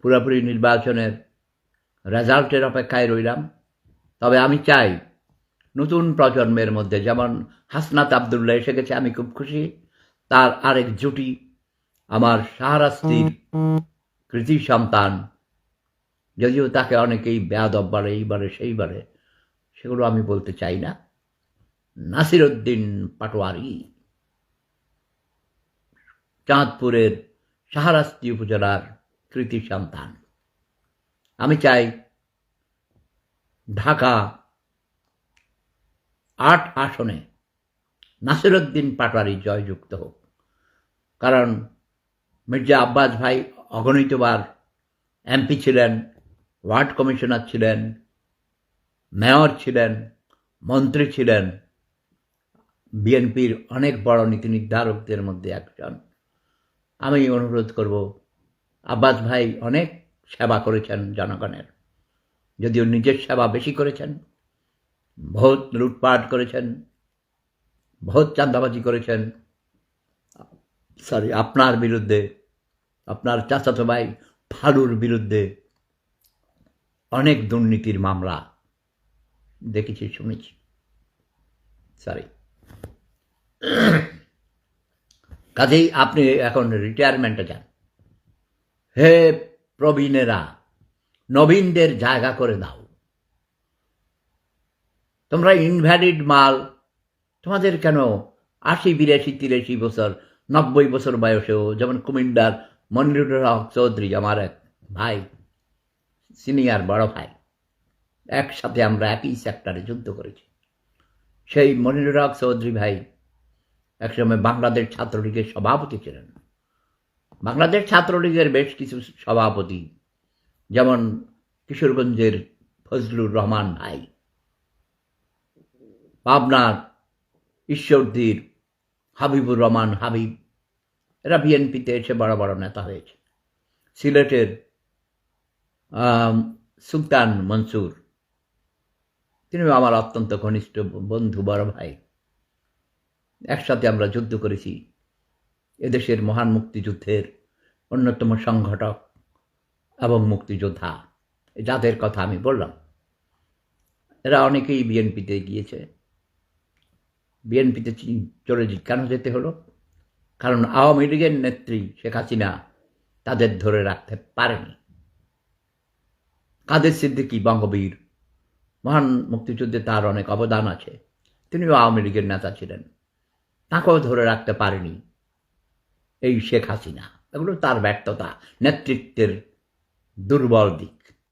পুরোপুরি নির্বাচনের রেজাল্টের অপেক্ষায় রইলাম। তবে আমি চাই নতুন প্রজন্মের মধ্যে, যেমন হাসনাত আবদুল্লাহ এসে গেছে, আমি খুব খুশি। তার আরেক জুটি আমার শাহরাস্তির কৃতি সন্তান, যদিও তাকে অনেকেই বেয়াদব বলে, এই বলে সেই বলে, সেগুলো আমি বলতে চাই না। নাসিরউদ্দিন পাটোয়ারি চাঁদপুরের শাহরাস্তি উপজেলার কৃতি সন্তান। আমি চাই ঢাকা ৮ আসনে নাসিরউদ্দিন পাটোয়ারি জয়যুক্ত হোক। কারণ মির্জা আব্বাস ভাই অগণিতবার এমপি ছিলেন, ওয়ার্ড কমিশনার ছিলেন, মেয়র ছিলেন, মন্ত্রী ছিলেন, বিএনপির অনেক বড় নীতি নির্ধারকদের মধ্যে একজন। আমি অনুরোধ করব, আব্বাস ভাই অনেক সেবা করেছেন জনগণের, যদিও নিজের সেবা বেশি করেছেন, ভোট লুটপাট করেছেন, ভোট চাঁদাবাজি করেছেন। আপনার বিরুদ্ধে, আপনার চাচাতো ভাই ফালুর বিরুদ্ধে অনেক দুর্নীতির মামলা দেখেছি, শুনেছি। কাজেই আপনি এখন রিটায়ারমেন্টে যান। হে প্রবীণেরা, নবীনদের জায়গা করে দাও। তোমরা ইনভ্যালিড মাল, তোমাদের কেন ৮০, ৮২, ৮৩ বছর, ৯০ বছর বয়সেও, যেমন কুমিল্লার মনিরুল হক চৌধুরী আমার এক ভাই, সিনিয়র বড় ভাই, একসাথে আমরা একই সেক্টরে যুদ্ধ করেছি। সেই মনিরুল হক চৌধুরী ভাই একসময় বাংলাদেশ ছাত্রলীগের সভাপতি ছিলেন। বাংলাদেশ ছাত্রলীগের বেশ কিছু সভাপতি, যেমন কিশোরগঞ্জের ফজলুর রহমান ভাই, পাবনার ঈশ্বরদীর হাবিবুর রহমান হাবিব, এরা বিএনপিতে এসে বড় বড় নেতা হয়েছে। সিলেটের সুলতান মনসুর, তিনিও আমার অত্যন্ত ঘনিষ্ঠ বন্ধু, বড় ভাই। একসাথে আমরা যুদ্ধ করেছি। এদেশের মহান মুক্তিযুদ্ধের অন্যতম সংগঠক এবং মুক্তিযোদ্ধা, যাদের কথা আমি বললাম, এরা অনেকেই বিএনপিতে গিয়েছে। বিএনপিতে চলে কেন যেতে হলো? কারণ আওয়ামী লীগের নেত্রী শেখ হাসিনা তাদের ধরে রাখতে পারেনি। কাদের সিদ্দিকী বঙ্গবীর, মহান মুক্তিযুদ্ধে তার অনেক অবদান আছে, তিনিও আওয়ামী লীগের নেতা ছিলেন, তাকেও ধরে রাখতে পারেনি এই শেখ হাসিনা। এগুলো তার ব্যর্থতা, নেতৃত্বের দুর্বল দিক।